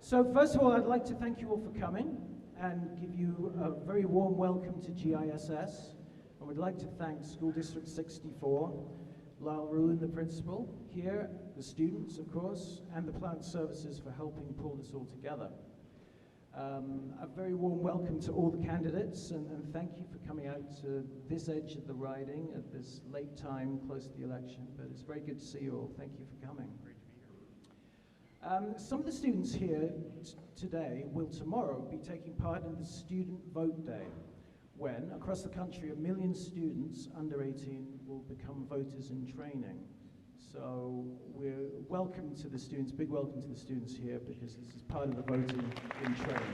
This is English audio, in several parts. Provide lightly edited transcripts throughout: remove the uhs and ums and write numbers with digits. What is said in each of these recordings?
So first of all, I'd like to thank you all for coming and give you a very warm welcome to GISS. I would like to thank School District 64, Lyle Ruin, the principal, here, the students, of course, and the plant services for helping pull this all together. A very warm welcome to all the candidates, and thank you for coming out to this edge of the riding at this late time, close to the election, but it's very good to see you all. Thank you for coming. Great to be here. Some of the students here today will tomorrow be taking part in the Student Vote Day, when, across the country, 1 million students under 18 will become voters in training. So we're welcome to the students, big welcome to the students here, because this is part of the voting in training.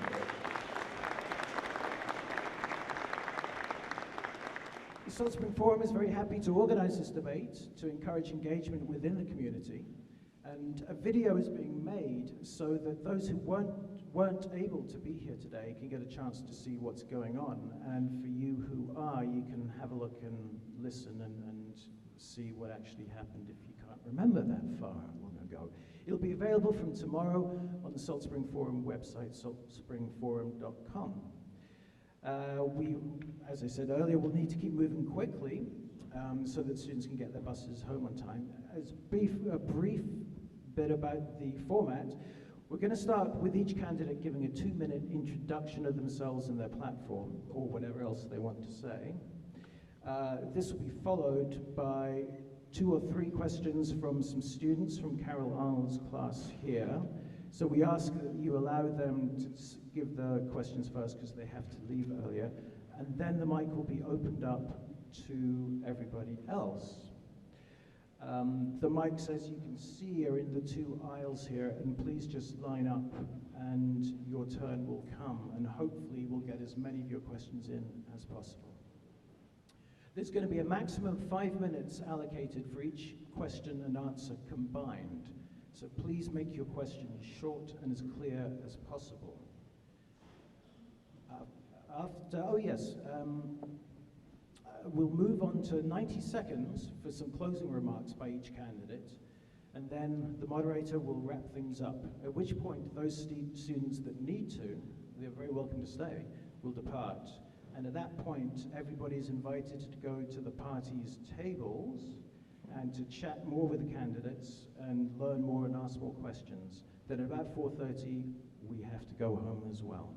The Salt Spring Forum is very happy to organize this debate to encourage engagement within the community. And a video is being made so that those who weren't able to be here today can get a chance to see what's going on. And for you who are, you can have a look and listen and see what actually happened if you can't remember that far long ago. It'll be available from tomorrow on the Salt Spring Forum website, saltspringforum.com. We, as I said earlier, will need to keep moving quickly so that students can get their buses home on time. As a brief bit about the format, we're going to start with each candidate giving a 2-minute introduction of themselves and their platform, or whatever else they want to say. This will be followed by 2 or 3 questions from some students from Carol Arnold's class here. So we ask that you allow them to give the questions first because they have to leave earlier, and then the mic will be opened up to everybody else. The mics, as you can see, are in the 2 aisles here, and please just line up and your turn will come, and hopefully we'll get as many of your questions in as possible. There's going to be a maximum of 5 minutes allocated for each question and answer combined. So please make your questions short and as clear as possible. We'll move on to 90 seconds for some closing remarks by each candidate, and then the moderator will wrap things up, at which point those students that need to, they're very welcome to stay, will depart. And at that point, everybody's invited to go to the party's tables and to chat more with the candidates and learn more and ask more questions. Then at about 4:30, we have to go home as well.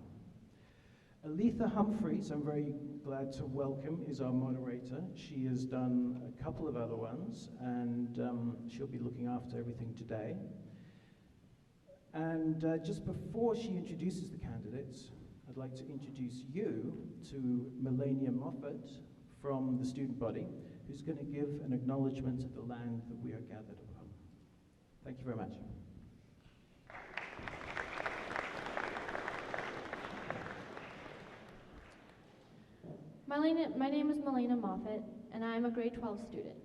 Aletha Humphreys, I'm very glad to welcome, is our moderator. She has done a couple of other ones, and she'll be looking after everything today. And just before she introduces the candidates, I'd like to introduce you to Melania Moffat from the student body, who's going to give an acknowledgement of the land that we are gathered upon. Thank you very much. My name is Melania Moffat, and I am a grade 12 student.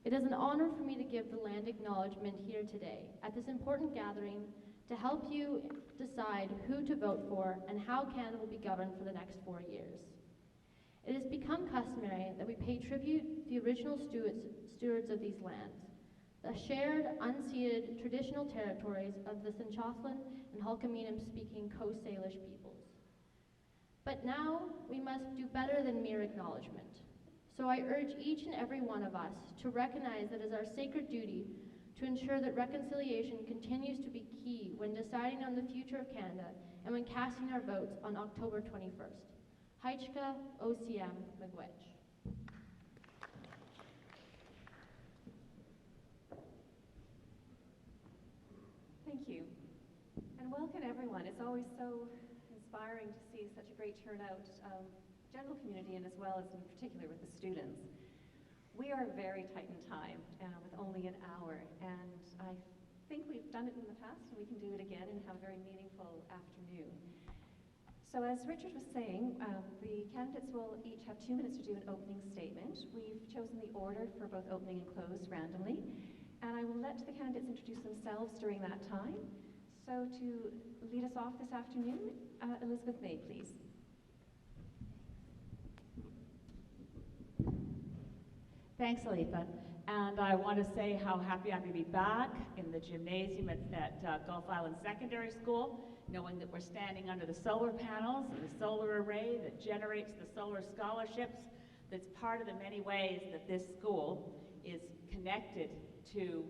It is an honor for me to give the land acknowledgement here today at this important gathering to help you decide who to vote for and how Canada will be governed for the next 4 years. It has become customary that we pay tribute to the original stewards of these lands, the shared, unceded, traditional territories of the Tsimshian and Hulkaminam-speaking Coast Salish peoples. But now we must do better than mere acknowledgement. So I urge each and every one of us to recognize that it is our sacred duty to ensure that reconciliation continues to be key when deciding on the future of Canada and when casting our votes on October 21st. Haichka OCM Miigwech. Thank you. And welcome everyone. It's always so inspiring to see such a great turnout of general community and as well as in particular with the students. We are very tight in time with only an hour, and I think we've done it in the past and we can do it again and have a very meaningful afternoon. So as Richard was saying, the candidates will each have 2 minutes to do an opening statement. We've chosen the order for both opening and close randomly, and I will let the candidates introduce themselves during that time. So to lead us off this afternoon, Elizabeth May, please. Thanks, Aletha. And I want to say how happy I'm to be back in the gymnasium at Gulf Island Secondary School, knowing that we're standing under the solar panels and the solar array that generates the solar scholarships. That's part of the many ways that this school is connected to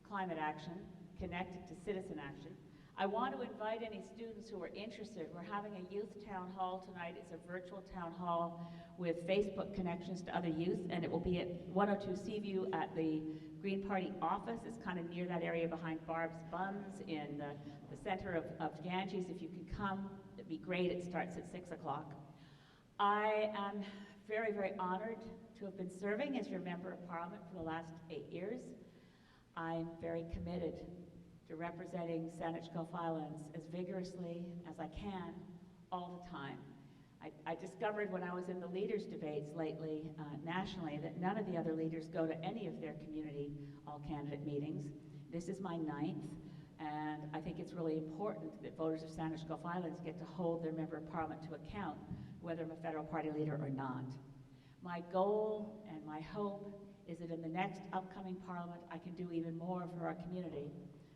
climate action, connected to citizen action. I want to invite any students who are interested. We're having a youth town hall tonight. It's a virtual town hall with Facebook connections to other youth, and it will be at 102 Seaview at the Green Party office. It's kind of near that area behind Barb's Buns in the center of Ganges. If you can come, it'd be great. It starts at 6 o'clock. I am very, very honored to have been serving as your Member of Parliament for the last 8 years. I'm very committed to representing Saanich Gulf Islands as vigorously as I can all the time. I discovered when I was in the leaders' debates lately nationally that none of the other leaders go to any of their community all-candidate meetings. This is my 9th, and I think it's really important that voters of Saanich Gulf Islands get to hold their Member of Parliament to account, whether I'm a federal party leader or not. My goal and my hope is that in the next upcoming Parliament I can do even more for our community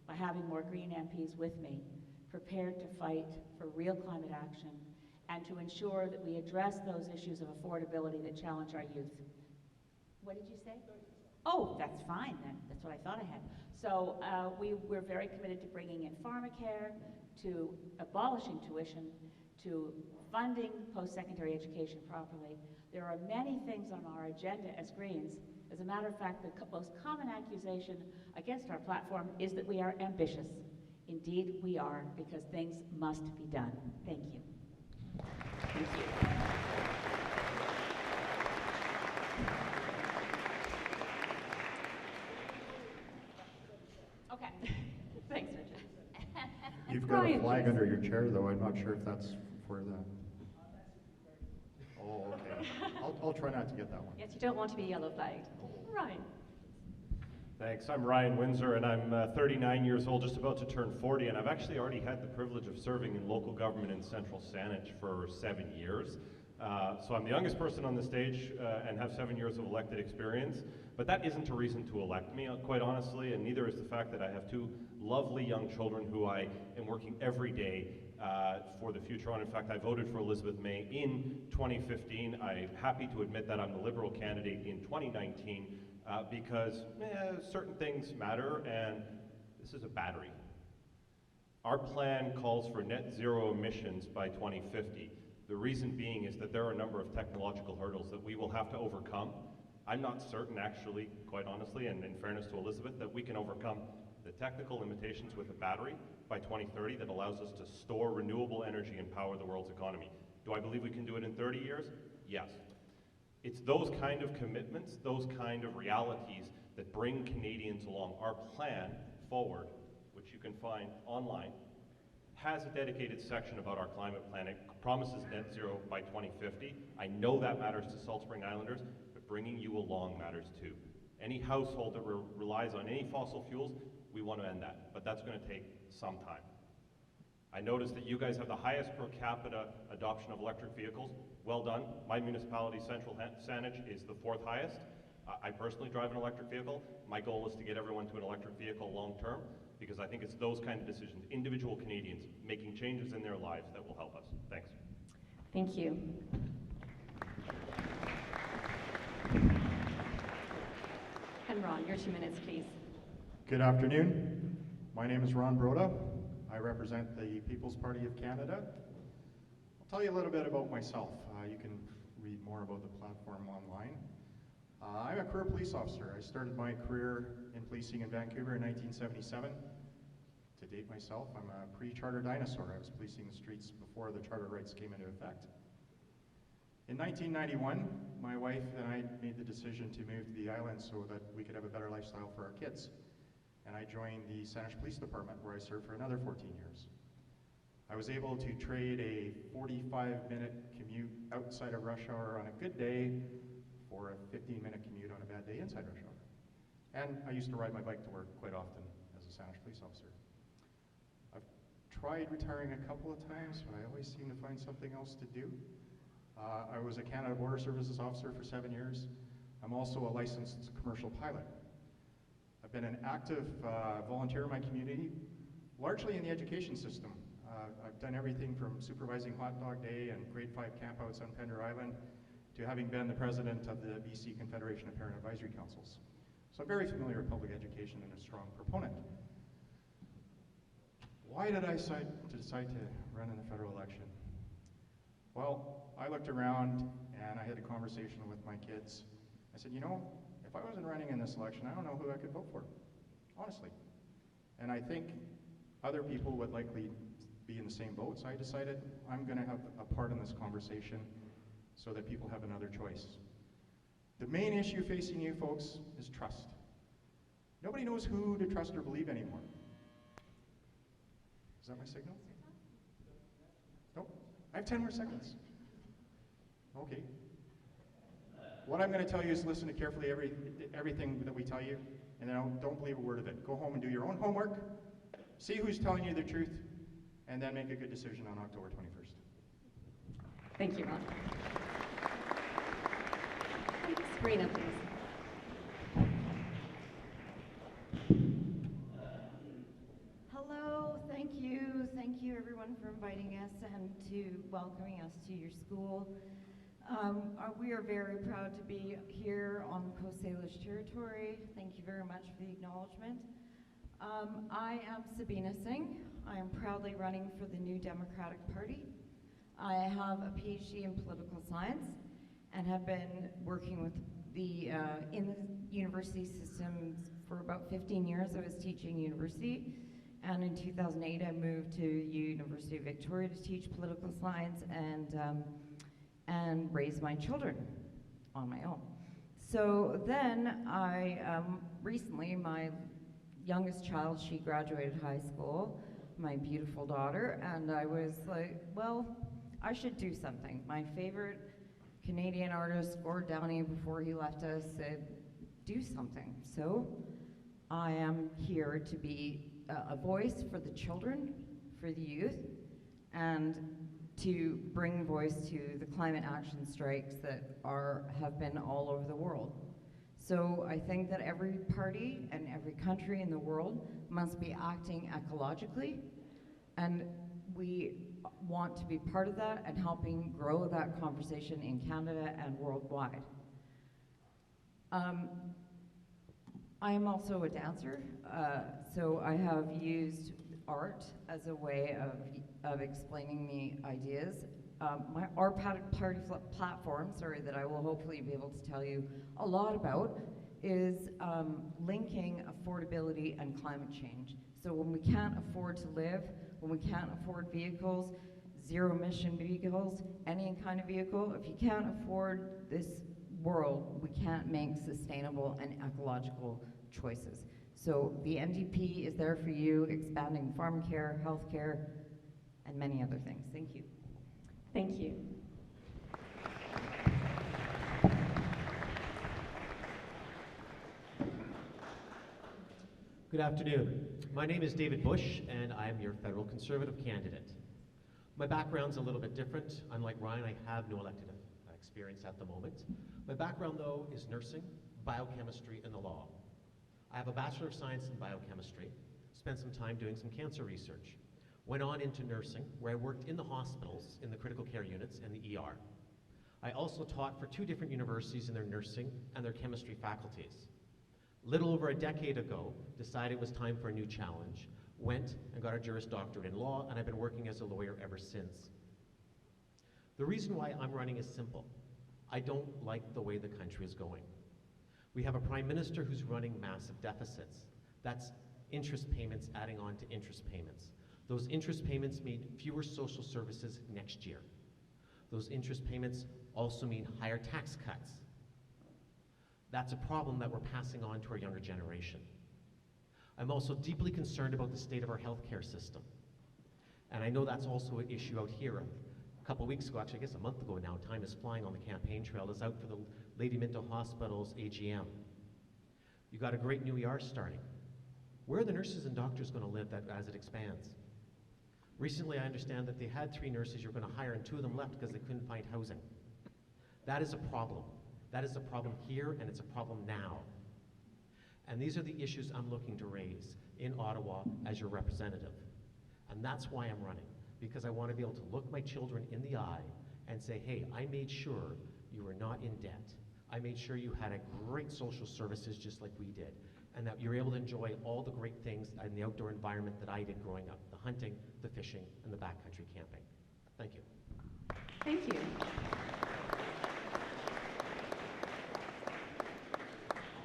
by having more Green MPs with me, prepared to fight for real climate action and to ensure that we address those issues of affordability that challenge our youth. What did you say? Oh, that's fine then. That's what I thought I had. So we're very committed to bringing in pharmacare, to abolishing tuition, to funding post-secondary education properly. There are many things on our agenda as Greens. As a matter of fact, the most common accusation against our platform is that we are ambitious. Indeed, we are, because things must be done. Thank you. Thank you. Okay. Thanks, Richard. You've got a flag under your chair, though. I'm not sure if that's for the... Oh, okay. I'll try not to get that one. Yes, you don't want to be yellow flagged. Ryan. Thanks. I'm Ryan Windsor, and I'm 39 years old, just about to turn 40, and I've actually already had the privilege of serving in local government in Central Saanich for 7 years. So I'm the youngest person on the stage and have 7 years of elected experience, but that isn't a reason to elect me, quite honestly, and neither is the fact that I have 2 lovely young children who I am working every day for the future on. In fact, I voted for Elizabeth May in 2015. I'm happy to admit that I'm the Liberal candidate in 2019 because certain things matter, and this is a battery. Our plan calls for net zero emissions by 2050. The reason being is that there are a number of technological hurdles that we will have to overcome. I'm not certain, actually, quite honestly, and in fairness to Elizabeth, that we can overcome the technical limitations with a battery by 2030 that allows us to store renewable energy and power the world's economy. Do I believe we can do it in 30 years? Yes. It's those kind of commitments, those kind of realities that bring Canadians along. Our plan forward, which you can find online, has a dedicated section about our climate plan. It promises net zero by 2050. I know that matters to Salt Spring Islanders, but bringing you along matters too. Any household that relies on any fossil fuels, we want to end that, but that's going to take some time. I noticed that you guys have the highest per capita adoption of electric vehicles. Well done. My municipality, Central Saanich, is the 4th highest. I personally drive an electric vehicle. My goal is to get everyone to an electric vehicle long term, because I think it's those kind of decisions, individual Canadians making changes in their lives, that will help us. Thanks. Thank you. And Ron, your 2 minutes, please. Good afternoon. My name is Ron Broda. I represent the People's Party of Canada. I'll tell you a little bit about myself. You can read more about the platform online. I'm a career police officer. I started my career in policing in Vancouver in 1977. To date myself, I'm a pre-charter dinosaur. I was policing the streets before the charter rights came into effect. In 1991, my wife and I made the decision to move to the island so that we could have a better lifestyle for our kids. And I joined the Saanich Police Department, where I served for another 14 years. I was able to trade a 45-minute commute outside of rush hour on a good day for a 15-minute commute on a bad day inside rush hour. And I used to ride my bike to work quite often as a Saanich police officer. I've tried retiring a couple of times, but I always seem to find something else to do. I was a Canada Border Services officer for 7 years. I'm also a licensed commercial pilot. I've been an active volunteer in my community, largely in the education system. I've done everything from supervising Hot Dog Day and grade 5 campouts on Pender Island to having been the president of the BC Confederation of Parent Advisory Councils. So I'm very familiar with public education and a strong proponent. Why did I decide to run in the federal election? Well, I looked around and I had a conversation with my kids. I said, you know, if I wasn't running in this election, I don't know who I could vote for, honestly. And I think other people would likely be in the same boat, so I decided I'm going to have a part in this conversation so that people have another choice. The main issue facing you folks is trust. Nobody knows who to trust or believe anymore. Is that my signal? Nope. I have 10 more seconds. Okay. What I'm going to tell you is listen to carefully everything that we tell you, and then don't believe a word of it. Go home and do your own homework, see who's telling you the truth, and then make a good decision on October 21st. Thank you, Ron. Sabrina, please. Hello, thank you everyone for inviting us and to welcoming us to your school. We are very proud to be here on Coast Salish territory. Thank you very much for the acknowledgement. I am Sabina Singh. I am proudly running for the New Democratic Party. I have a PhD in political science and have been working with in the university system for about 15 years. I was teaching university, and in 2008 I moved to University of Victoria to teach political science and raise my children on my own. So then recently my youngest child, she graduated high school, my beautiful daughter, and I was like, well, I should do something. My favorite Canadian artist, Gord Downey, before he left us, said, do something. So I am here to be a voice for the children, for the youth, and to bring voice to the climate action strikes that have been all over the world. So I think that every party and every country in the world must be acting ecologically, and we want to be part of that and helping grow that conversation in Canada and worldwide. I am also a dancer, so I have used art as a way of explaining the ideas. Our party platform, that I will hopefully be able to tell you a lot about, is linking affordability and climate change. So when we can't afford to live, when we can't afford vehicles, zero emission vehicles, any kind of vehicle, if you can't afford this world, we can't make sustainable and ecological choices. So the NDP is there for you, expanding farm care, health care, and many other things. Thank you. Thank you. Good afternoon. My name is David Bush, and I am your federal Conservative candidate. My background's a little bit different. Unlike Ryan, I have no elected experience at the moment. My background, though, is nursing, biochemistry, and the law. I have a Bachelor of Science in Biochemistry, spent some time doing some cancer research, went on into nursing, where I worked in the hospitals, in the critical care units, and the ER. I also taught for 2 different universities in their nursing and their chemistry faculties. Little over a decade ago, decided it was time for a new challenge, went and got a Juris Doctorate in law, and I've been working as a lawyer ever since. The reason why I'm running is simple. I don't like the way the country is going. We have a Prime Minister who's running massive deficits. That's interest payments adding on to interest payments. Those interest payments mean fewer social services next year. Those interest payments also mean higher tax cuts. That's a problem that we're passing on to our younger generation. I'm also deeply concerned about the state of our healthcare system. And I know that's also an issue out here. A couple weeks ago, actually I guess a month ago now, time is flying on the campaign trail, is out for the Lady Minto Hospital's AGM. You got a great new ER starting. Where are the nurses and doctors going to live as it expands? Recently, I understand that they had 3 nurses you were going to hire and 2 of them left because they couldn't find housing. That is a problem. That is a problem here, and it's a problem now. And these are the issues I'm looking to raise in Ottawa as your representative. And that's why I'm running, because I want to be able to look my children in the eye and say, hey, I made sure you were not in debt. I made sure you had a great social services just like we did, and that you're able to enjoy all the great things in the outdoor environment that I did growing up, the hunting, the fishing, and the backcountry camping. Thank you. Thank you.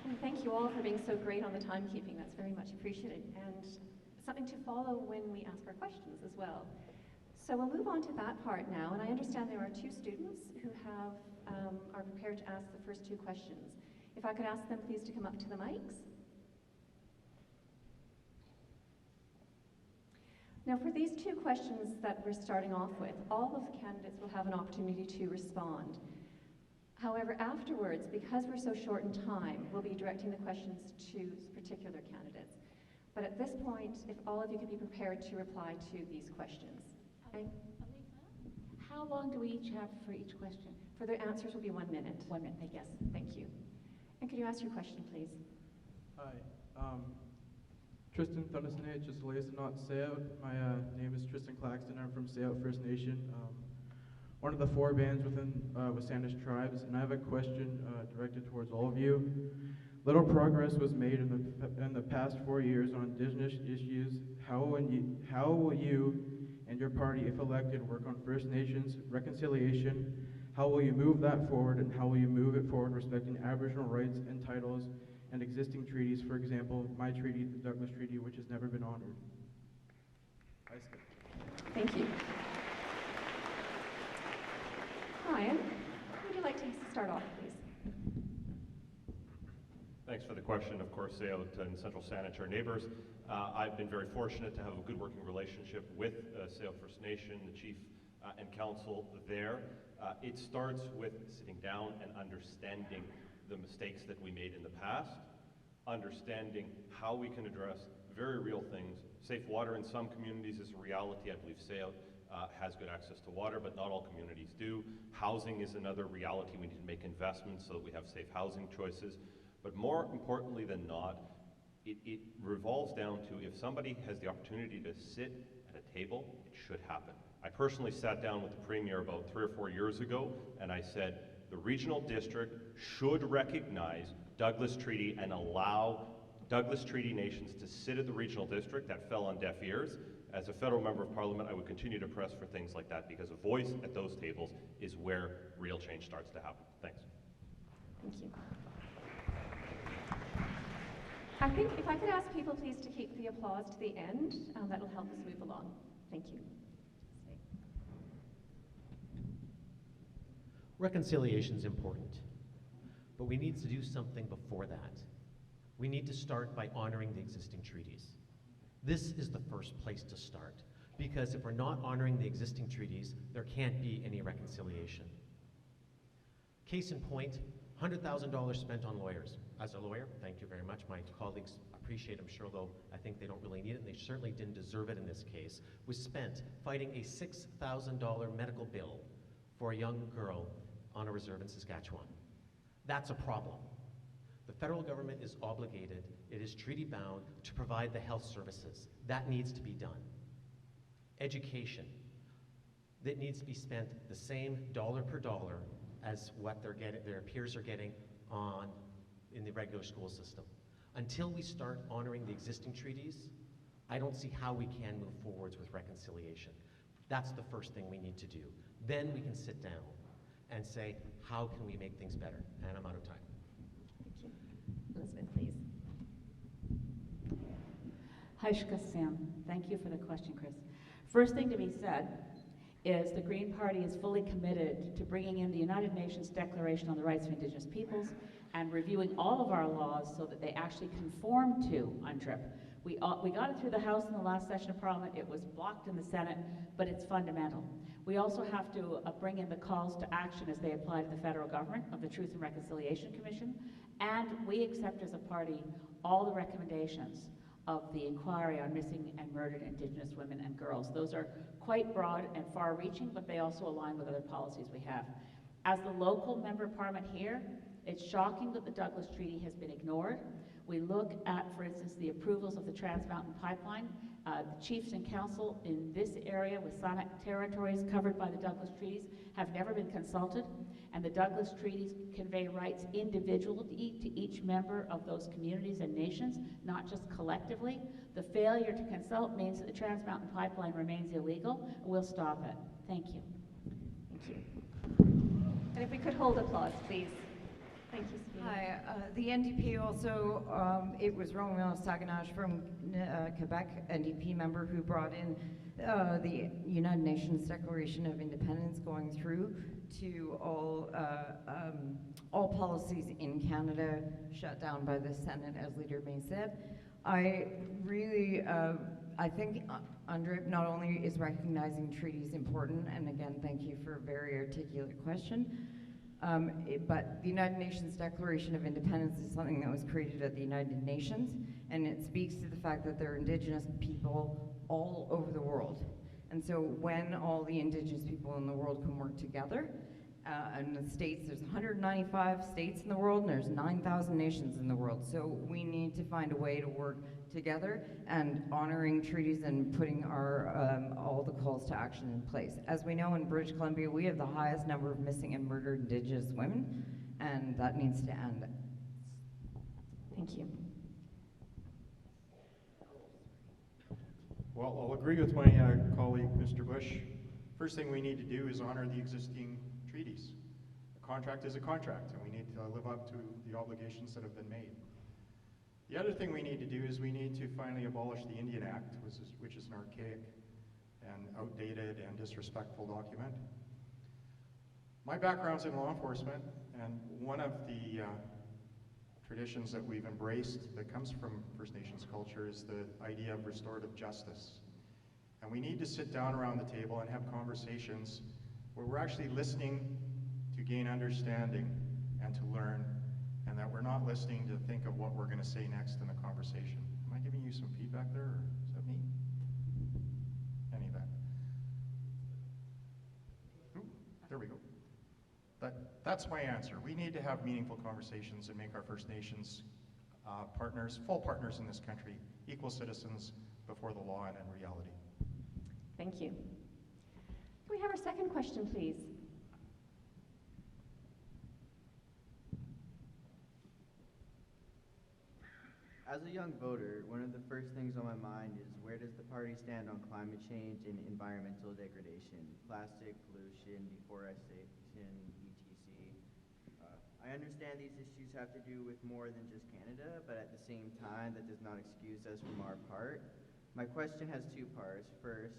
And thank you all for being so great on the timekeeping. That's very much appreciated. And something to follow when we ask our questions as well. So we'll move on to that part now. And I understand there are 2 students who are prepared to ask the first 2 questions. If I could ask them please to come up to the mics. Now for these 2 questions that we're starting off with, all of the candidates will have an opportunity to respond. However, afterwards, because we're so short in time, we'll be directing the questions to particular candidates. But at this point, if all of you could be prepared to reply to these questions. Okay? Alisa, how long do we each have for each question? For their answers will be 1 minute. 1 minute, thank you. Yes, thank you. And could you ask your question, please? Hi. Tristan Thundersnay, just Lays Not Sayout. My name is Tristan Claxton. I'm from Sayout First Nation, one of the 4 bands within Wasandish tribes, and I have a question directed towards all of you. Little progress was made in the past 4 years on Indigenous issues. How will you and your party, if elected, work on First Nations reconciliation? How will you move that forward, and how will you move it forward respecting Aboriginal rights and titles and existing treaties, for example, my treaty, the Douglas Treaty, which has never been honored? Thank you. Ryan, would you like to start off, please? Thanks for the question. Of course, Sayout and Central Saanich are neighbors. I've been very fortunate to have a good working relationship with Sayout First Nation, the chief and council there. It starts with sitting down and understanding the mistakes that we made in the past, understanding how we can address very real things. Safe water in some communities is a reality. I believe Sayout has good access to water, but not all communities do. Housing is another reality. We need to make investments so that we have safe housing choices. But more importantly than not, it revolves down to if somebody has the opportunity to sit at a table, it should happen. I personally sat down with the Premier about 3 or 4 years ago, and I said, the regional district should recognize Douglas Treaty and allow Douglas Treaty nations to sit at the regional district. That fell on deaf ears. As a federal member of parliament, I would continue to press for things like that, because a voice at those tables is where real change starts to happen. Thanks. Thank you. I think if I could ask people please to keep the applause to the end, that will help us move along. Thank you. Reconciliation is important, but we need to do something before that. We need to start by honoring the existing treaties. This is the first place to start, because if we're not honoring the existing treaties, there can't be any reconciliation. Case in point, $100,000 spent on lawyers. As a lawyer, thank you very much. My colleagues appreciate it, I'm sure, though I think they don't really need it, and they certainly didn't deserve it in this case, was spent fighting a $6,000 medical bill for a young girl on a reserve in Saskatchewan. That's a problem. The federal government is obligated, it is treaty bound, to provide the health services. That needs to be done. Education, that needs to be spent the same dollar per dollar as what their peers are getting in the regular school system. Until we start honoring the existing treaties, I don't see how we can move forwards with reconciliation. That's the first thing we need to do. Then we can sit down and say, how can we make things better? And I'm out of time. Thank you. Elizabeth, please. Haishka Sam, thank you for the question, Chris. First thing to be said is the Green Party is fully committed to bringing in the United Nations Declaration on the Rights of Indigenous Peoples and reviewing all of our laws so that they actually conform to UNDRIP. We got it through the House in the last session of Parliament. It was blocked in the Senate, but it's fundamental. We also have to bring in the calls to action as they apply to the federal government of the Truth and Reconciliation Commission, and we accept as a party all the recommendations of the inquiry on missing and murdered Indigenous women and girls. Those are quite broad and far-reaching, but they also align with other policies we have. As the local member of Parliament here, It's shocking that the Douglas Treaty has been ignored. We look at, for instance, the approvals of the Trans Mountain Pipeline. The chiefs and council in this area with Sonic territories covered by the Douglas Treaties have never been consulted, and the Douglas Treaties convey rights individually to each member of those communities and nations, not just collectively. The failure to consult means that the Trans Mountain Pipeline remains illegal. We'll stop it. Thank you. Thank you. And if we could hold applause, please. Thank you, Sabina. Hi, the NDP also, it was Romeo Saganache from Quebec, NDP member, who brought in the United Nations Declaration of Independence going through to all policies in Canada shut down by the Senate, as Leader May said. I really, I think UNDRIP not only is recognizing treaties important, and again, thank you for a very articulate question, but the United Nations Declaration of Independence is something that was created at the United Nations, and it speaks to the fact that there are Indigenous people all over the world. And so when all the Indigenous people in the world can work together, and the states, there's 195 states in the world, and there's 9,000 nations in the world. So we need to find a way to work together and honoring treaties and putting our all the calls to action in place. As we know, in British Columbia, we have the highest number of missing and murdered Indigenous women, and that needs to end. Thank you. Well, I'll agree with my colleague, Mr. Bush. First thing we need to do is honor the existing treaties. A contract is a contract, and we need to live up to the obligations that have been made. The other thing we need to do is we need to finally abolish the Indian Act, which is an archaic and outdated and disrespectful document. My background's in law enforcement, and one of the traditions that we've embraced that comes from First Nations culture is the idea of restorative justice. And we need to sit down around the table and have conversations where we're actually listening to gain understanding and to learn, and that we're not listening to think of what we're going to say next in the conversation. Am I giving you some feedback there, or is that me? Any of that? Ooh, there we go. That's my answer. We need to have meaningful conversations and make our First Nations partners, full partners in this country, equal citizens before the law and in reality. Thank you. Can we have our second question, please? As a young voter, one of the first things on my mind is, where does the party stand on climate change and environmental degradation, plastic pollution, deforestation, etc.? I understand these issues have to do with more than just Canada, but at the same time, that does not excuse us from our part. My question has two parts. First,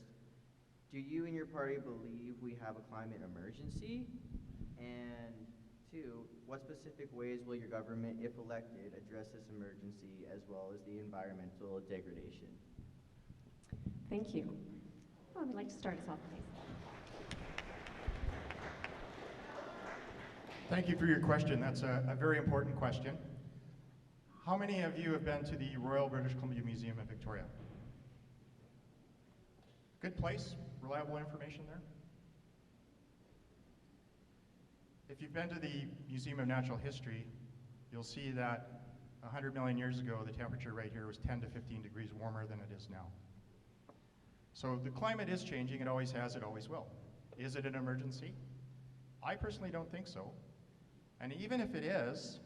do you and your party believe we have a climate emergency? And two, what specific ways will your government, if elected, address this emergency as well as the environmental degradation? Thank you. Who would like to start us off, please? Thank you for your question. That's a very important question. How many of you have been to the Royal British Columbia Museum in Victoria? Good place, reliable information there. If you've been to the Museum of Natural History, you'll see that 100 million years ago, the temperature right here was 10 to 15 degrees warmer than it is now. So the climate is changing, it always has, it always will. Is it an emergency? I personally don't think so. And even if it is,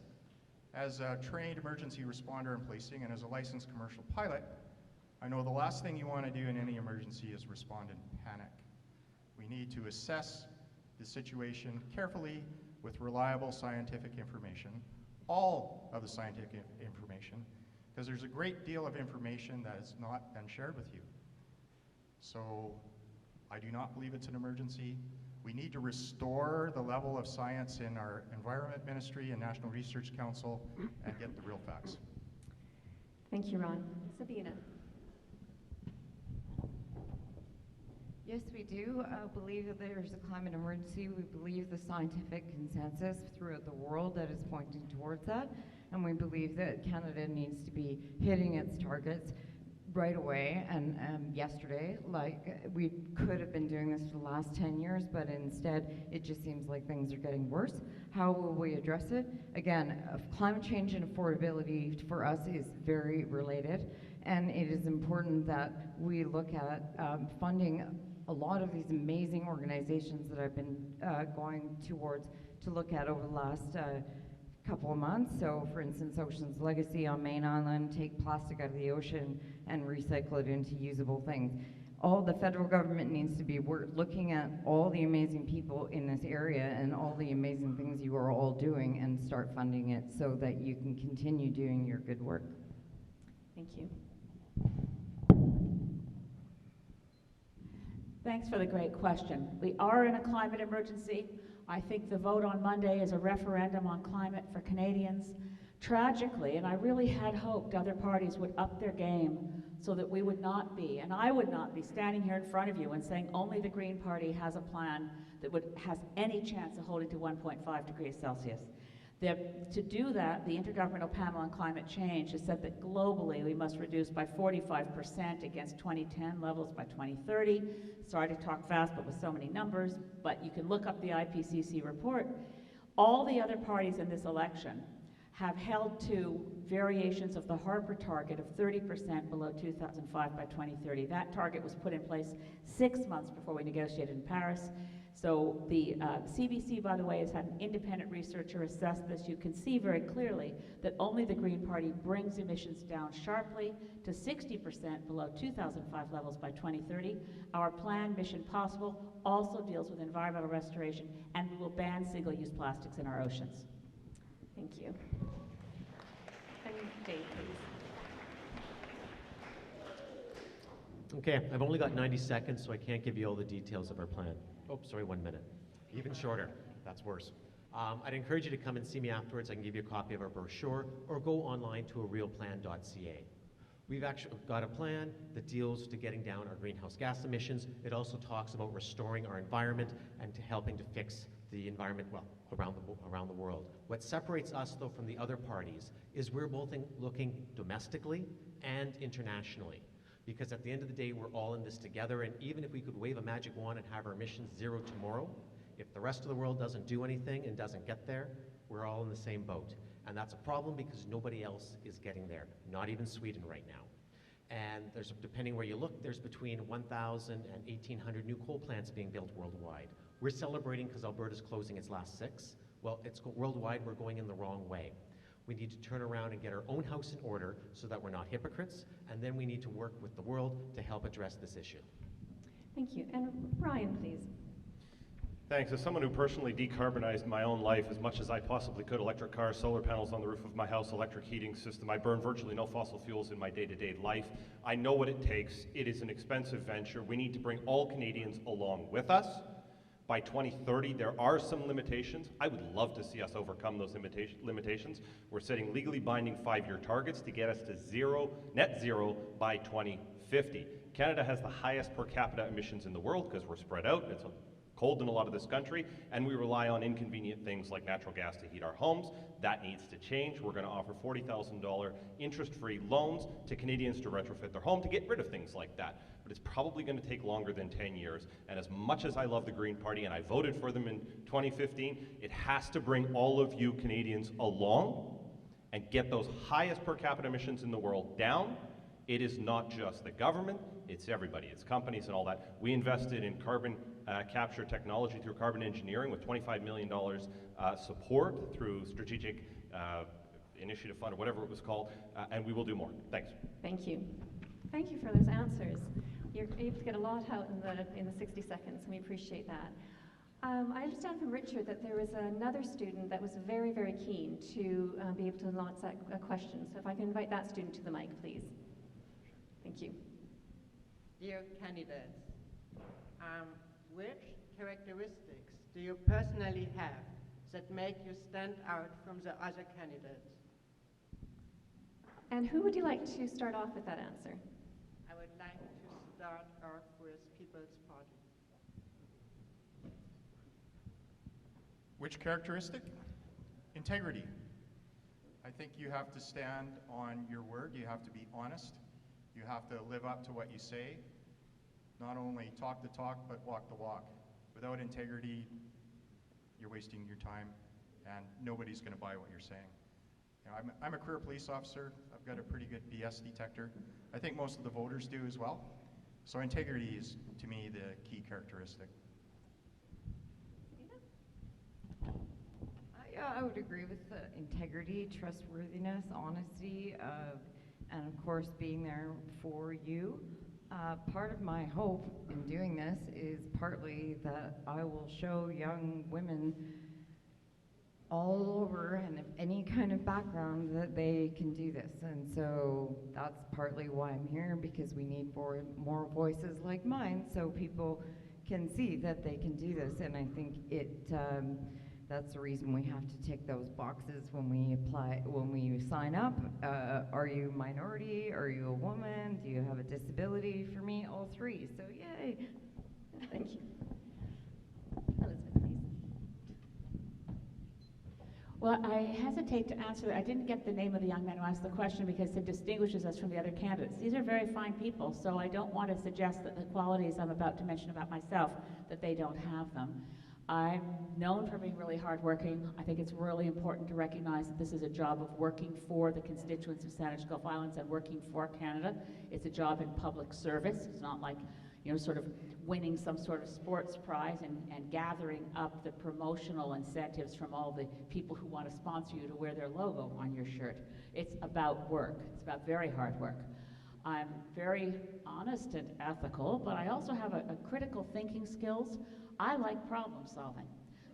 as a trained emergency responder in policing and as a licensed commercial pilot, I know the last thing you want to do in any emergency is respond in panic. We need to assess the situation carefully with reliable scientific information, all of the scientific information, because there's a great deal of information that has not been shared with you. So I do not believe it's an emergency. We need to restore the level of science in our Environment Ministry and National Research Council and get the real facts. Thank you, Ron. Sabina. Yes, we do believe that there's a climate emergency. We believe the scientific consensus throughout the world that is pointing towards that, and we believe that Canada needs to be hitting its targets. right away and yesterday. Like, we could have been doing this for the last 10 years, but instead it just seems like things are getting worse. How will we address it? Again, climate change and affordability for us is very related, and it is important that we look at funding a lot of these amazing organizations that I've been going towards to look at over the last couple of months. So for instance, Ocean's Legacy on Main Island, take plastic out of the ocean and recycle it into usable things. All the federal government needs to be looking at all the amazing people in this area and all the amazing things you are all doing and start funding it so that you can continue doing your good work. Thank you. Thanks for the great question. We are in a climate emergency. I think the vote on Monday is a referendum on climate for Canadians. Tragically, and I really had hoped other parties would up their game so that we would not be, and I would not be standing here in front of you and saying only the Green Party has a plan that has any chance of holding to 1.5 degrees Celsius. To do that, the Intergovernmental Panel on Climate Change has said that globally we must reduce by 45% against 2010 levels by 2030. Sorry to talk fast, but with so many numbers, but you can look up the IPCC report. All the other parties in this election have held to variations of the Harper target of 30% below 2005 by 2030. That target was put in place 6 months before we negotiated in Paris. So the CBC, by the way, has had an independent researcher assess this. You can see very clearly that only the Green Party brings emissions down sharply to 60% below 2005 levels by 2030. Our plan, Mission Possible, also deals with environmental restoration, and we will ban single-use plastics in our oceans. Thank you. And Dave, please. Okay, I've only got 90 seconds, so I can't give you all the details of our plan. Oh, sorry, 1 minute. Even shorter. That's worse. I'd encourage you to come and see me afterwards. I can give you a copy of our brochure, or go online to arealplan.ca. We've actually got a plan that deals to getting down our greenhouse gas emissions. It also talks about restoring our environment and to helping to fix the environment, well, around the world. What separates us, though, from the other parties is we're both looking domestically and internationally. Because at the end of the day, we're all in this together, and even if we could wave a magic wand and have our emissions zero tomorrow, if the rest of the world doesn't do anything and doesn't get there, we're all in the same boat. And that's a problem because nobody else is getting there, not even Sweden right now. And there's, depending where you look, there's between 1,000 and 1,800 new coal plants being built worldwide. We're celebrating because Alberta's closing its last 6. Well, worldwide, we're going in the wrong way. We need to turn around and get our own house in order so that we're not hypocrites, and then we need to work with the world to help address this issue. Thank you. And Brian, please. Thanks. As someone who personally decarbonized my own life as much as I possibly could, electric cars, solar panels on the roof of my house, electric heating system, I burn virtually no fossil fuels in my day-to-day life. I know what it takes. It is an expensive venture. We need to bring all Canadians along with us. By 2030, there are some limitations. I would love to see us overcome those limitations. We're setting legally binding 5-year targets to get us to net zero by 2050. Canada has the highest per capita emissions in the world because we're spread out. It's cold in a lot of this country, and we rely on inconvenient things like natural gas to heat our homes. That needs to change. We're going to offer $40,000 interest-free loans to Canadians to retrofit their home to get rid of things like that. But it's probably going to take longer than 10 years. And as much as I love the Green Party, and I voted for them in 2015, it has to bring all of you Canadians along and get those highest per capita emissions in the world down. It is not just the government, it's everybody. It's companies and all that. We invested in carbon capture technology through carbon engineering with $25 million support through Strategic Initiative Fund or whatever it was called, and we will do more. Thanks. Thank you. Thank you for those answers. You're able to get a lot out in the 60 seconds, and we appreciate that. I understand from Richard that there was another student that was very, very keen to be able to launch that question. So if I can invite that student to the mic, please. Thank you. Dear candidates, which characteristics do you personally have that make you stand out from the other candidates? And who would you like to start off with that answer? I would like to start off with People's Party. Which characteristic? Integrity. I think you have to stand on your word. You have to be honest. You have to live up to what you say, not only talk the talk, but walk the walk. Without integrity, you're wasting your time, and nobody's going to buy what you're saying. You know, I'm a career police officer. I've got a pretty good BS detector. I think most of the voters do as well. So integrity is, to me, the key characteristic. Yeah, I would agree with the integrity, trustworthiness, honesty, and of course being there for you. Part of my hope in doing this is partly that I will show young women all over and of any kind of background that they can do this. And so that's partly why I'm here, because we need more voices like mine so people can see that they can do this. And I think that's the reason we have to tick those boxes when we apply, when we sign up. Are you minority? Are you a woman? Do you have a disability? For me, all three. So yay. Thank you. Elizabeth, please. Well, I hesitate to answer that. I didn't get the name of the young man who asked the question because it distinguishes us from the other candidates. These are very fine people, so I don't want to suggest that the qualities I'm about to mention about myself, that they don't have them. I'm known for being really hardworking. I think it's really important to recognize that this is a job of working for the constituents of Saanich Gulf Islands and working for Canada. It's a job in public service. It's not like, you know, sort of winning some sort of sports prize and gathering up the promotional incentives from all the people who want to sponsor you to wear their logo on your shirt. It's about work. It's about very hard work. I'm very honest and ethical, but I also have a critical thinking skills. I like problem solving.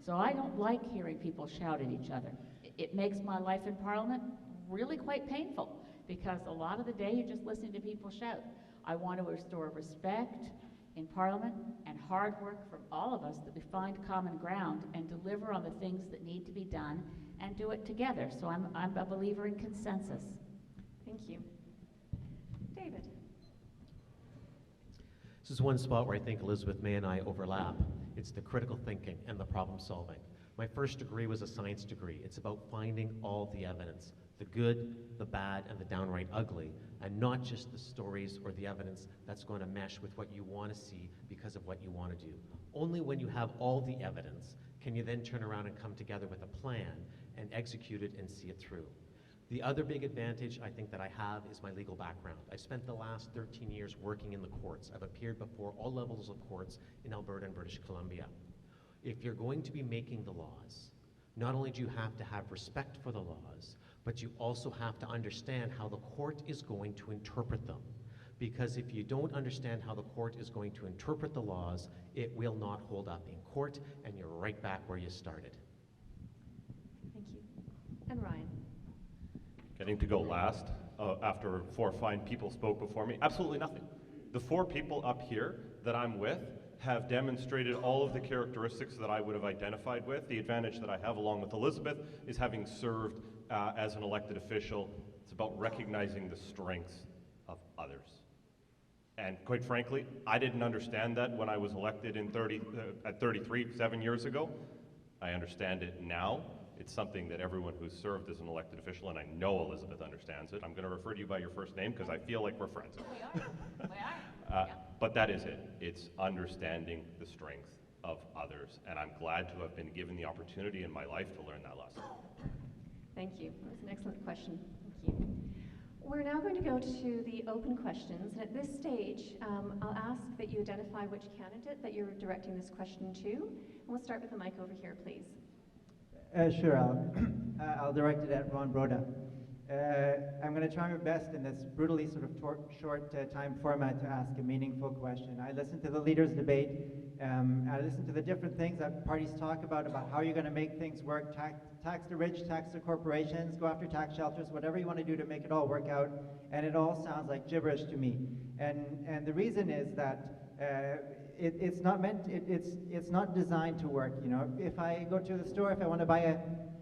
So I don't like hearing people shout at each other. It makes my life in Parliament really quite painful because a lot of the day you're just listening to people shout. I want to restore respect in Parliament and hard work from all of us, that we find common ground and deliver on the things that need to be done and do it together. So I'm a believer in consensus. Thank you. David. This is one spot where I think Elizabeth May and I overlap. It's the critical thinking and the problem solving. My first degree was a science degree. It's about finding all the evidence, the good, the bad, and the downright ugly, and not just the stories or the evidence that's going to mesh with what you want to see because of what you want to do. Only when you have all the evidence can you then turn around and come together with a plan and execute it and see it through. The other big advantage I think that I have is my legal background. I've spent the last 13 years working in the courts. I've appeared before all levels of courts in Alberta and British Columbia. If you're going to be making the laws, not only do you have to have respect for the laws, but you also have to understand how the court is going to interpret them. Because if you don't understand how the court is going to interpret the laws, it will not hold up in court, and you're right back where you started. Thank you. And Ryan. Getting to go last after 4 fine people spoke before me. Absolutely nothing. The 4 people up here that I'm with have demonstrated all of the characteristics that I would have identified with. The advantage that I have along with Elizabeth is having served as an elected official. It's about recognizing the strengths of others. And quite frankly, I didn't understand that when I was elected at 33, 7 years ago. I understand it now. It's something that everyone who's served as an elected official, and I know Elizabeth understands it. I'm going to refer to you by your first name because I feel like we're friends. We are. But that is it. It's understanding the strength of others, and I'm glad to have been given the opportunity in my life to learn that lesson. Thank you. That was an excellent question. Thank you. We're now going to go to the open questions. And at this stage, I'll ask that you identify which candidate that you're directing this question to. And we'll start with the mic over here, please. Sure, I'll direct it at Ron Broda. I'm going to try my best in this brutally sort of short time format to ask a meaningful question. I listened to the leaders' debate. I listened to the different things that parties talk about how you're going to make things work, tax the rich, tax the corporations, go after tax shelters, whatever you want to do to make it all work out. And it all sounds like gibberish to me. And the reason is that it's not designed to work. You know, if I go to the store, if I want to buy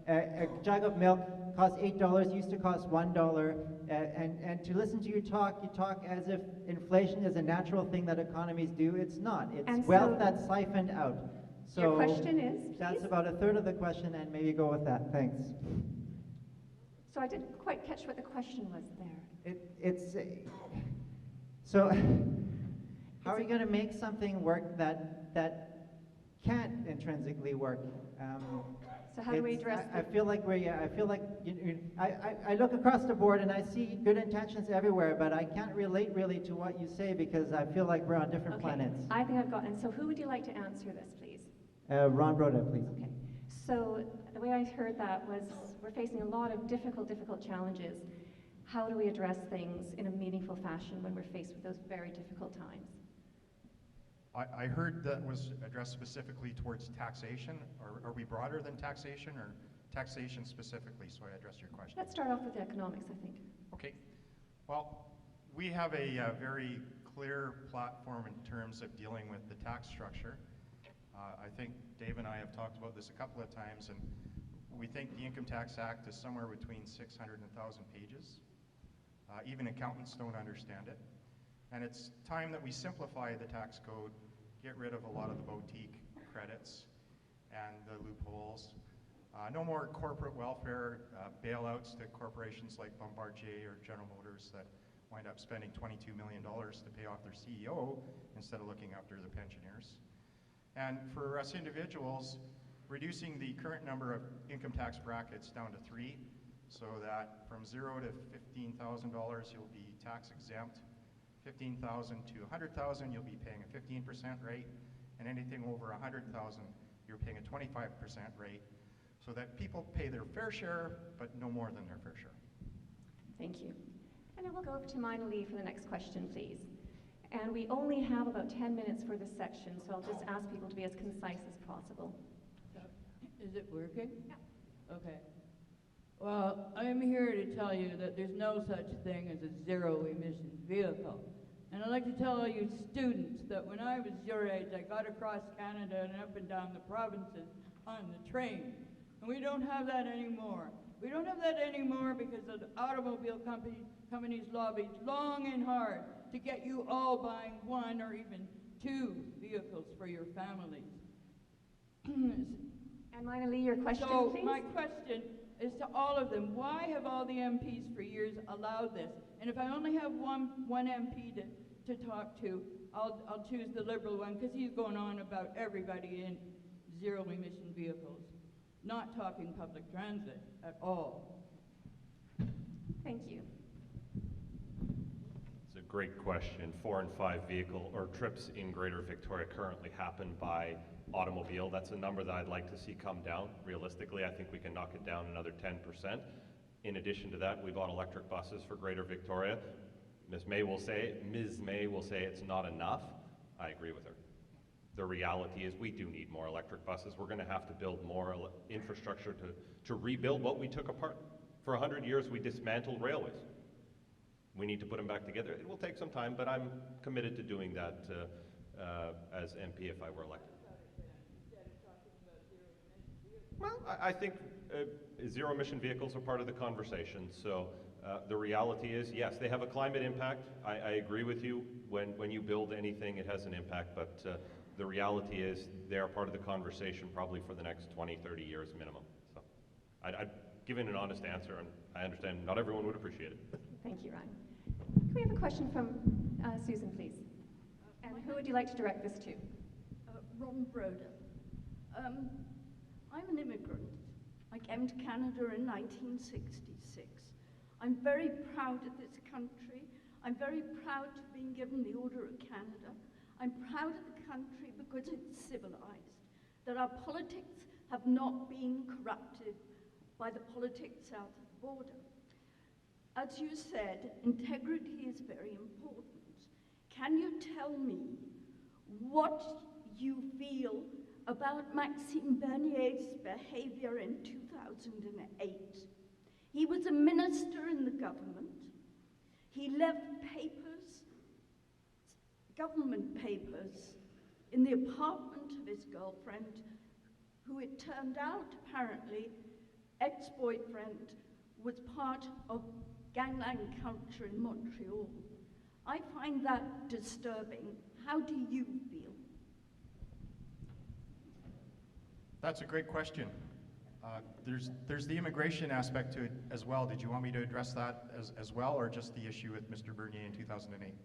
a jug of milk, costs $8, used to cost $1, and to listen to you talk as if inflation is a natural thing that economies do. It's not. It's wealth that's siphoned out. So your question is, please? That's about a third of the question, and maybe go with that. Thanks. So I didn't quite catch what the question was there. So how are you going to make something work that can't intrinsically work? So how do we address I feel like I look across the board and I see good intentions everywhere, but I can't relate really to what you say because I feel like we're on different planets. I think I've got, and so who would you like to answer this, please? Ron Broda, please. Okay. So the way I heard that was we're facing a lot of difficult challenges. How do we address things in a meaningful fashion when we're faced with those very difficult times? I heard that was addressed specifically towards taxation. Are we broader than taxation, or taxation specifically, so I addressed your question? Let's start off with economics, I think. Okay. Well, we have a very clear platform in terms of dealing with the tax structure. I think Dave and I have talked about this a couple of times, and we think the Income Tax Act is somewhere between 600 and 1,000 pages. Even accountants don't understand it. And it's time that we simplify the tax code, get rid of a lot of the boutique credits and the loopholes. No more corporate welfare bailouts to corporations like Bombardier or General Motors that wind up spending $22 million to pay off their CEO instead of looking after the pensioners. And for us individuals, reducing the current number of income tax brackets down to 3, so that from $0 to $15,000 you'll be tax exempt. 15,000 to 100,000 you'll be paying a 15% rate, and anything over 100,000 you're paying a 25% rate, so that people pay their fair share, but no more than their fair share. Thank you. And then we'll go over to Mina Lee for the next question, please. And we only have about 10 minutes for this section, so I'll just ask people to be as concise as possible. Is it working? Yeah. Okay. Well, I'm here to tell you that there's no such thing as a zero-emission vehicle. And I'd like to tell all you students that when I was your age, I got across Canada and up and down the provinces on the train. And we don't have that anymore. We don't have that anymore because the automobile companies lobbied long and hard to get you all buying 1 or even 2 vehicles for your families. And Mina Lee, your question, please? My question is to all of them. Why have all the MPs for years allowed this? And if I only have one MP to talk to, I'll choose the Liberal one, because he's going on about everybody in zero-emission vehicles, not talking public transit at all. Thank you. It's a great question. 4 and 5 vehicle or trips in Greater Victoria currently happen by automobile. That's a number that I'd like to see come down. Realistically, I think we can knock it down another 10%. In addition to that, we bought electric buses for Greater Victoria. Ms. May will say it's not enough. I agree with her. The reality is we do need more electric buses. We're going to have to build more infrastructure to rebuild what we took apart. For 100 years, we dismantled railways. We need to put them back together. It will take some time, but I'm committed to doing that as MP if I were elected. Well, I think zero-emission vehicles are part of the conversation. So the reality is, yes, they have a climate impact. I agree with you. When you build anything, it has an impact. But the reality is they are part of the conversation probably for the next 20, 30 years minimum. So I'd give an honest answer, and I understand not everyone would appreciate it. Thank you, Ryan. Can we have a question from Susan, please? And who would you like to direct this to? Ron Broda. I'm an immigrant. I came to Canada in 1966. I'm very proud of this country. I'm very proud to have been given the Order of Canada. I'm proud of the country because it's civilized, that our politics have not been corrupted by the politics south of the border. As you said, integrity is very important. Can you tell me what you feel about Maxime Bernier's behavior in 2008? He was a minister in the government. He left papers, government papers, in the apartment of his girlfriend, who it turned out, apparently, ex-boyfriend, was part of gangland culture in Montreal. I find that disturbing. How do you feel? That's a great question. There's the immigration aspect to it as well. Did you want me to address that as well, or just the issue with Mr. Bernier in 2008?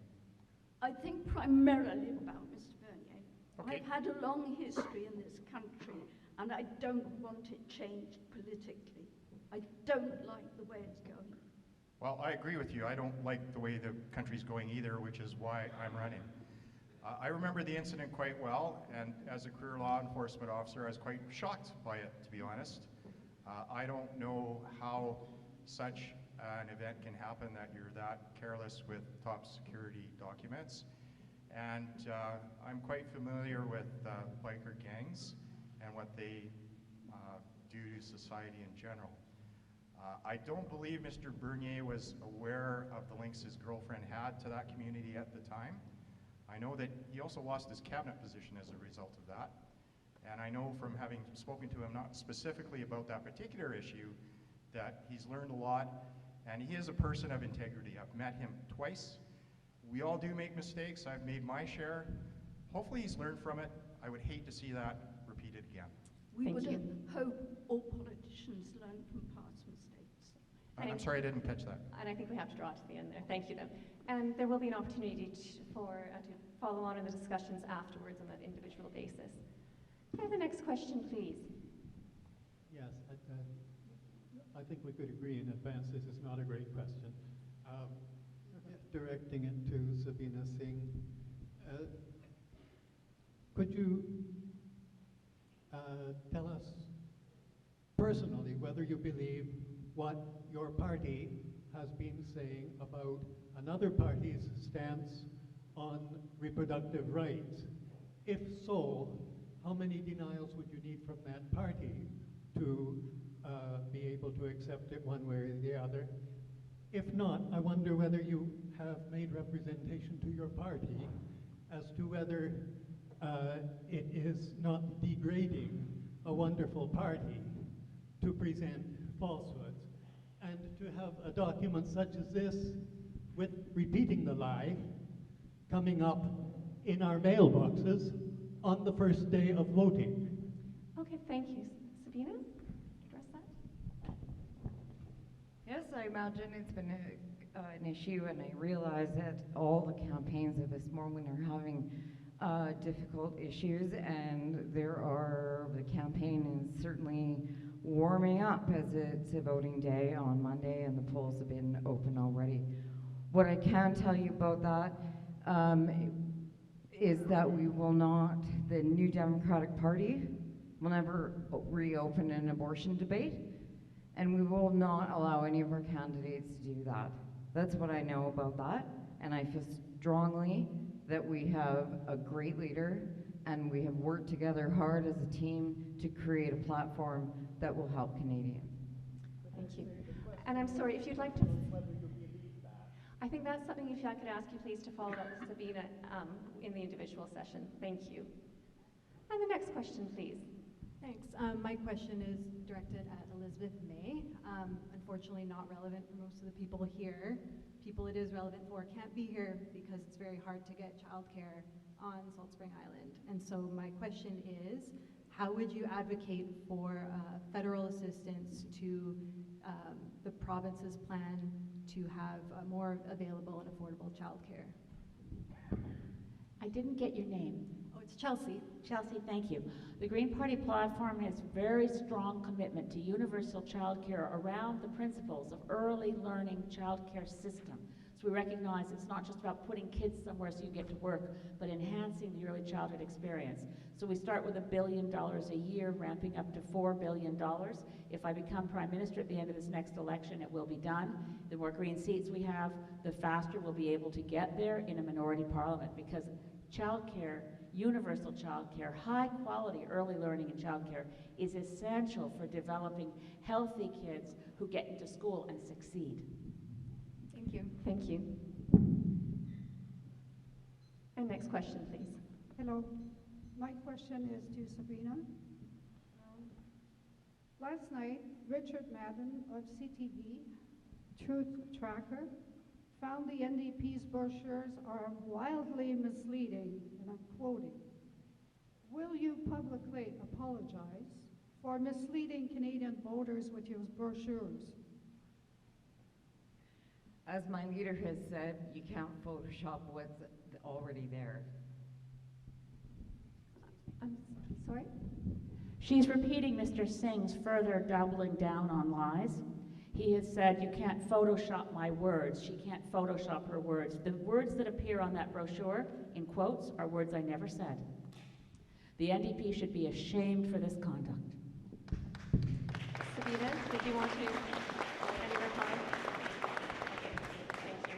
I think primarily about Mr. Bernier. Okay. I've had a long history in this country, and I don't want it changed politically. I don't like the way it's going. Well, I agree with you. I don't like the way the country's going either, which is why I'm running. I remember the incident quite well, and as a career law enforcement officer, I was quite shocked by it, to be honest. I don't know how such an event can happen, that you're that careless with top security documents. And I'm quite familiar with biker gangs and what they do to society in general. I don't believe Mr. Bernier was aware of the links his girlfriend had to that community at the time. I know that he also lost his cabinet position as a result of that. And I know from having spoken to him, not specifically about that particular issue, that he's learned a lot, and he is a person of integrity. I've met him twice. We all do make mistakes. I've made my share. Hopefully he's learned from it. I would hate to see that repeated again. We would hope all politicians learn from past mistakes. I'm sorry, I didn't catch that. And I think we have to draw to the end there. Thank you, then. And there will be an opportunity to follow on in the discussions afterwards on that individual basis. Can I have the next question, please? Yes, I think we could agree in advance this is not a great question. Directing it to Sabina Singh, could you tell us personally whether you believe what your party has been saying about another party's stance on reproductive rights? If so, how many denials would you need from that party to be able to accept it one way or the other? If not, I wonder whether you have made representation to your party as to whether it is not degrading a wonderful party to present falsehoods, and to have a document such as this with repeating the lie coming up in our mailboxes on the first day of voting. Okay, thank you. Sabina, address that? Yes, I imagine it's been an issue, and I realize that all the campaigns at this moment are having difficult issues, and the campaign is certainly warming up as it's a voting day on Monday, and the polls have been open already. What I can tell you about that is that the New Democratic Party will never reopen an abortion debate, and we will not allow any of our candidates to do that. That's what I know about that, and I feel strongly that we have a great leader, and we have worked together hard as a team to create a platform that will help Canadians. Thank you. And I'm sorry, if you'd like to... I think that's something, if I could ask you please to follow up with Sabina in the individual session. Thank you. And the next question, please. Thanks. My question is directed at Elizabeth May. Unfortunately not relevant for most of the people here. People it is relevant for can't be here because it's very hard to get childcare on Salt Spring Island. And so my question is, how would you advocate for federal assistance to the province's plan to have more available and affordable childcare? I didn't get your name. Oh, it's Chelsea. Chelsea, thank you. The Green Party platform has very strong commitment to universal childcare around the principles of early learning childcare system. So we recognize it's not just about putting kids somewhere so you get to work, but enhancing the early childhood experience. So we start with $1 billion a year, ramping up to $4 billion. If I become Prime Minister at the end of this next election, it will be done. The more green seats we have, the faster we'll be able to get there in a minority parliament, because childcare, universal childcare, high quality early learning in childcare is essential for developing healthy kids who get into school and succeed. Thank you. Thank you. And next question, please. Hello. My question is to Sabina. Last night, Richard Madden of CTV, Truth Tracker, found the NDP's brochures are wildly misleading, and I'm quoting. Will you publicly apologize for misleading Canadian voters with your brochures? As my leader has said, you can't Photoshop what's already there. I'm sorry? She's repeating Mr. Singh's further doubling down on lies. He has said, you can't Photoshop my words. She can't Photoshop her words. The words that appear on that brochure, in quotes, are words I never said. The NDP should be ashamed for this conduct. Sabina, did you want to any reply? Thank you.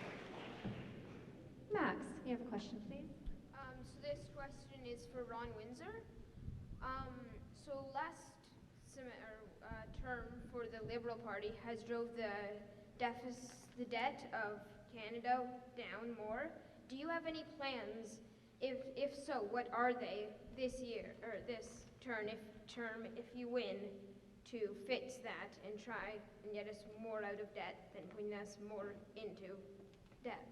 Max, you have a question, please? So this question is for Ron Windsor. So last term for the Liberal Party has drove the debt of Canada down more. Do you have any plans? If so, what are they this year or this term if you win, to fix that and try and get us more out of debt than putting us more into debt?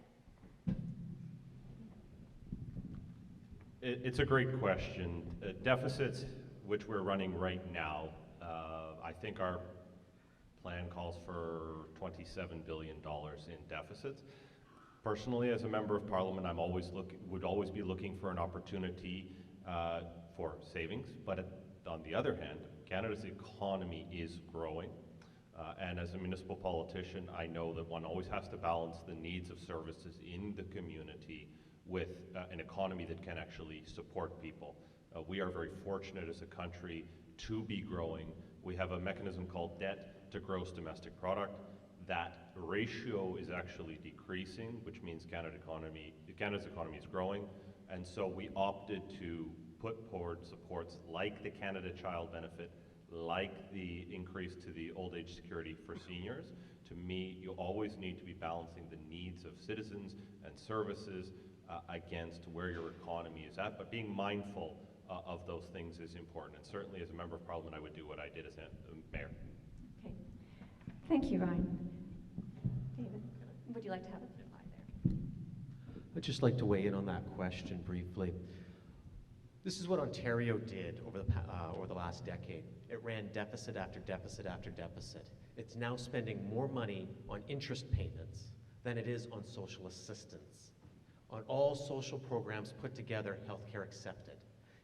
It's a great question. Deficits, which we're running right now, I think our plan calls for $27 billion in deficits. Personally, as a member of Parliament, would always be looking for an opportunity for savings. But on the other hand, Canada's economy is growing. And as a municipal politician, I know that one always has to balance the needs of services in the community with an economy that can actually support people. We are very fortunate as a country to be growing. We have a mechanism called debt to gross domestic product. That ratio is actually decreasing, which means Canada's economy is growing. And so we opted to put forward supports like the Canada Child Benefit, like the increase to the old age security for seniors. To me, you always need to be balancing the needs of citizens and services against where your economy is at, but being mindful of those things is important. And certainly as a member of Parliament, I would do what I did as mayor. Okay. Thank you, Ryan. David, would you like to have a reply there? I'd just like to weigh in on that question briefly. This is what Ontario did over the last decade. It ran deficit after deficit after deficit. It's now spending more money on interest payments than it is on social assistance, on all social programs put together, healthcare accepted.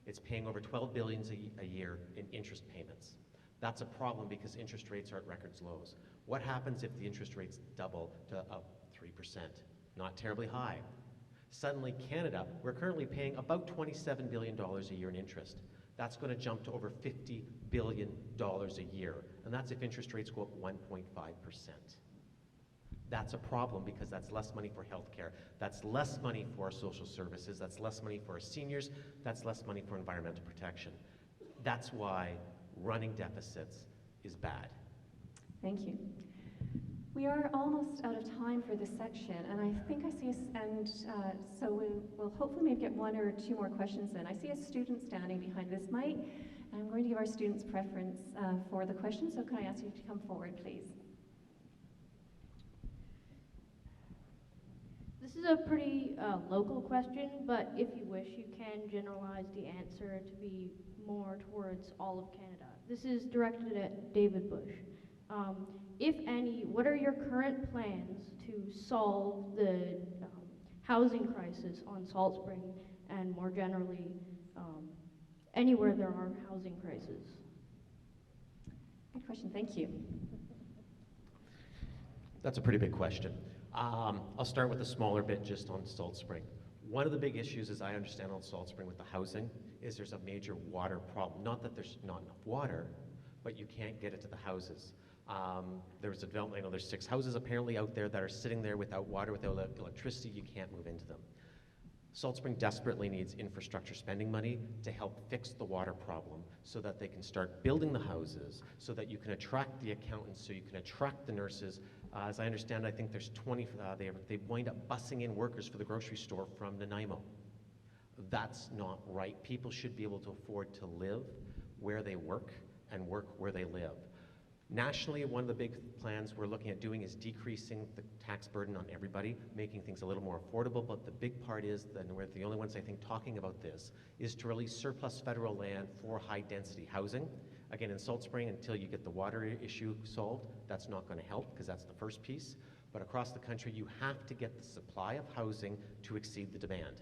It's paying over $12 billion a year in interest payments. That's a problem because interest rates are at records lows. What happens if the interest rates double to up 3%? Not terribly high. Suddenly, Canada, we're currently paying about $27 billion a year in interest. That's going to jump to over $50 billion a year, and that's if interest rates go up 1.5%. That's a problem because that's less money for healthcare, that's less money for our social services, that's less money for our seniors, that's less money for environmental protection. That's why running deficits is bad. Thank you. We are almost out of time for this section, and I think I see us, and so we'll hopefully maybe get one or two more questions in. I see a student standing behind this mic, and I'm going to give our students preference for the question, so can I ask you to come forward, please? This is a pretty local question, but if you wish, you can generalize the answer to be more towards all of Canada. This is directed at David Bush. If any, what are your current plans to solve the housing crisis on Salt Spring and more generally anywhere there are housing crises? Good question, thank you. That's a pretty big question. I'll start with a smaller bit just on Salt Spring. One of the big issues, as I understand on Salt Spring with the housing, is there's a major water problem. Not that there's not enough water, but you can't get it to the houses. There's a development, I know there's 6 houses apparently out there that are sitting there without water, without electricity. You can't move into them. Salt Spring desperately needs infrastructure spending money to help fix the water problem so that they can start building the houses, so that you can attract the accountants, so you can attract the nurses. As I understand, I think there's 20, they wind up busing in workers for the grocery store from Nanaimo. That's not right. People should be able to afford to live where they work and work where they live. Nationally, one of the big plans we're looking at doing is decreasing the tax burden on everybody, making things a little more affordable, but the big part is, and we're the only ones I think talking about this, is to release surplus federal land for high-density housing. Again, in Salt Spring, until you get the water issue solved, that's not going to help because that's the first piece. But across the country, you have to get the supply of housing to exceed the demand.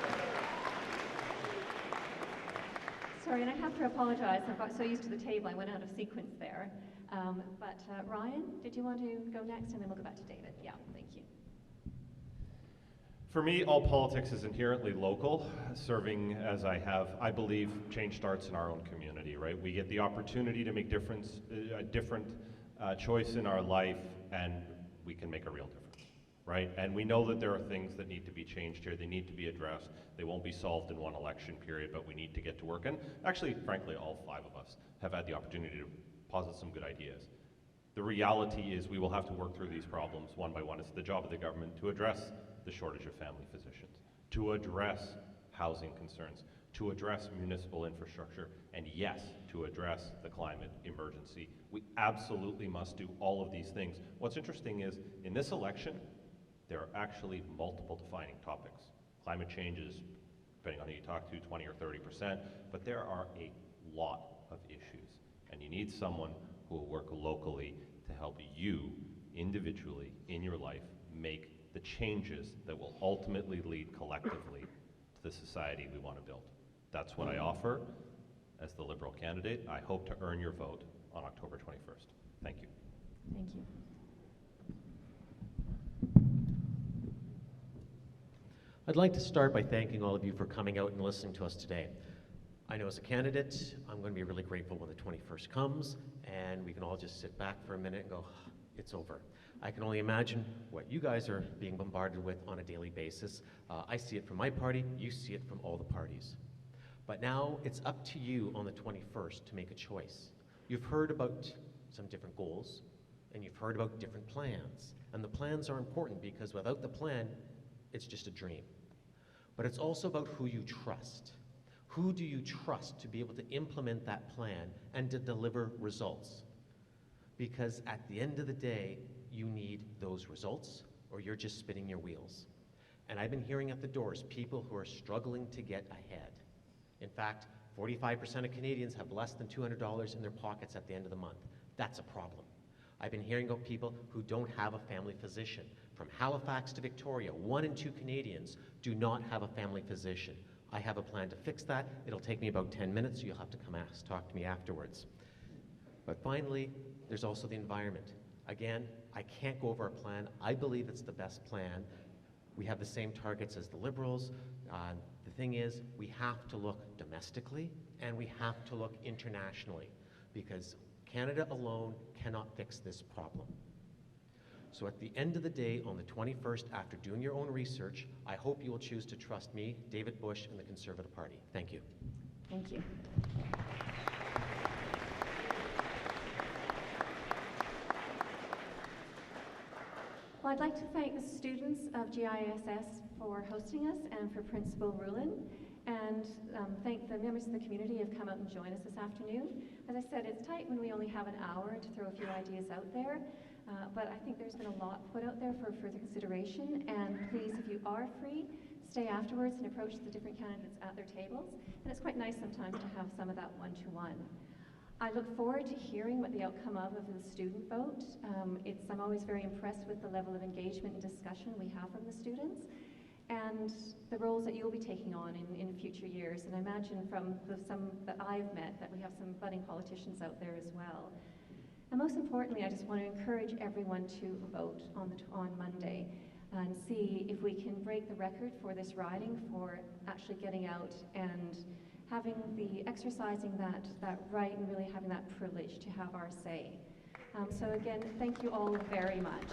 Sorry, and I have to apologize. I got so used to the table, I went out of sequence there. Ryan, did you want to go next, and then we'll go back to David? Yeah, thank you. For me, all politics is inherently local. Serving as I have, I believe change starts in our own community, right? We get the opportunity to make a different choice in our life, and we can make a real difference, right? And we know that there are things that need to be changed here. They need to be addressed. They won't be solved in one election period, but we need to get to work. And actually, frankly, all 5 of us have had the opportunity to posit some good ideas. The reality is we will have to work through these problems one by one. It's the job of the government to address the shortage of family physicians, to address housing concerns, to address municipal infrastructure, and yes, to address the climate emergency. We absolutely must do all of these things. What's interesting is, in this election, there are actually multiple defining topics. Climate change is, depending on who you talk to, 20 or 30%, but there are a lot of issues, and you need someone who will work locally to help you individually in your life make the changes that will ultimately lead collectively to the society we want to build. That's what I offer as the Liberal candidate. I hope to earn your vote on October 21st. Thank you. Thank you. I'd like to start by thanking all of you for coming out and listening to us today. I know as a candidate, I'm going to be really grateful when the 21st comes and we can all just sit back for a minute and go, it's over. I can only imagine what you guys are being bombarded with on a daily basis. I see it from my party, you see it from all the parties. But now it's up to you on the 21st to make a choice. You've heard about some different goals, and you've heard about different plans. And the plans are important because without the plan, it's just a dream. But it's also about who you trust. Who do you trust to be able to implement that plan and to deliver results? Because at the end of the day, you need those results or you're just spinning your wheels. And I've been hearing at the doors people who are struggling to get ahead. In fact, 45% of Canadians have less than $200 in their pockets at the end of the month. That's a problem. I've been hearing about people who don't have a family physician. From Halifax to Victoria, 1 in 2 Canadians do not have a family physician. I have a plan to fix that. It'll take me about 10 minutes. You'll have to come talk to me afterwards. But finally, there's also the environment. Again, I can't go over a plan. I believe it's the best plan. We have the same targets as the Liberals. The thing is, we have to look domestically and we have to look internationally because Canada alone cannot fix this problem. So at the end of the day, on the 21st, after doing your own research, I hope you will choose to trust me, David Bush, and the Conservative Party. Thank you. Thank you. Well, I'd like to thank the students of GISS for hosting us and for Principal Rulin, and thank the members of the community who have come out and joined us this afternoon. As I said, it's tight when we only have an hour to throw a few ideas out there, but I think there's been a lot put out there for further consideration, and please, if you are free, stay afterwards and approach the different candidates at their tables, and it's quite nice sometimes to have some of that one-to-one. I look forward to hearing what the outcome of the student vote. I'm always very impressed with the level of engagement and discussion we have from the students and the roles that you'll be taking on in future years. And I imagine from some that I've met that we have some budding politicians out there as well. And most importantly, I just want to encourage everyone to vote on Monday and see if we can break the record for this riding for actually getting out and exercising that right and really having that privilege to have our say. So again, thank you all very much.